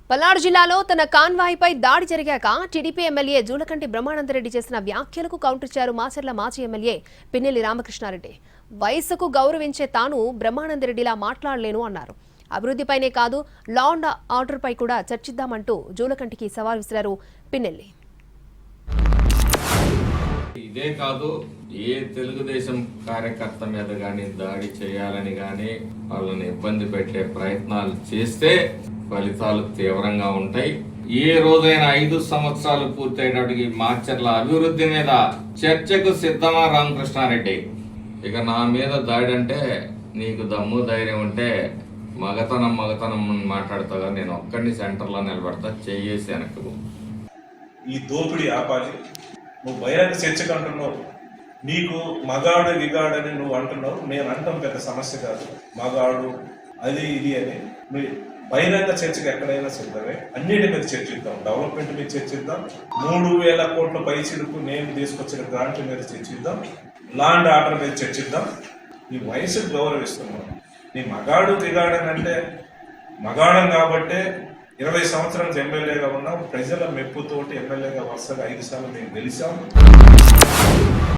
పల్నాడు జిల్లాలో తన కాన్వాయ్పై దాడి జరిగాక టీడీపీ ఎమ్మెల్యే జూలకంటి బ్రహ్మానందరెడ్డి చేసిన వ్యాఖ్యలకు కౌంటర్ ఇచ్చారు మాచర్ల మాజీ ఎమ్మెల్యే పిన్నెల్లి రామకృష్ణారెడ్డి. వయసుకు గౌరవించే తాను బ్రహ్మానందరెడ్డిలా మాట్లాడలేను అన్నారు. అభివృద్ధిపైనే కాదు లా అండ్ ఆర్డర్పై కూడా చర్చిద్దామంటూ జూలకంటికి సవాల్ విసిరారు పిన్నెల్లి. ఇదే కాదు, ఏ తెలుగుదేశం కార్యకర్త మీద కానీ దాడి చేయాలని కానీ వాళ్ళని ఇబ్బంది పెట్టే ప్రయత్నాలు చేస్తే ఫలితాలు తీవ్రంగా ఉంటాయి. ఏ రోజైనా 5 సంవత్సరాలు పూర్తయినప్పటికీ మాచర్ల అభివృద్ధి మీద చర్చకు సిద్ధమా రామకృష్ణారెడ్డి? ఇక నా మీద దాడి అంటే నీకు దమ్ము ధైర్యం ఉంటే మగతనం మాట్లాడతాగా నేను ఒక్కడిని సెంటర్లో నిలబడతా, చేయేసి వెనక్కు. ఈ దోపిడీ ఆపాలి. నువ్వు బహిరంగ చర్చకు అంటున్నావు, నీకు మగాడు విగాడని నువ్వు అంటున్నావు. నేను అంటాం పెద్ద సమస్య కాదు, మగాడు అది ఇది అని. నువ్వు బహిరంగ చర్చకు ఎక్కడైనా సిద్ధమే. అన్నిటి మీద చర్చిద్దాం, డెవలప్మెంట్ మీద చర్చిద్దాం, 3000 కోట్ల పైసలకు నేను తీసుకొచ్చిన గ్రాంట్ల మీద చర్చిద్దాం, లా అండ్ ఆర్డర్ మీద చర్చిద్దాం. నీ వయసుకు గౌరవిస్తున్నావు. నీ మగాడు విగాడని అంటే మగాడం కాబట్టే 20 సంవత్సరాలు ఎమ్మెల్యేగా ఉన్నాం. ప్రజల మెప్పుతోటి ఎమ్మెల్యేగా వరుసగా 5 సార్లు మేము గెలిచాం.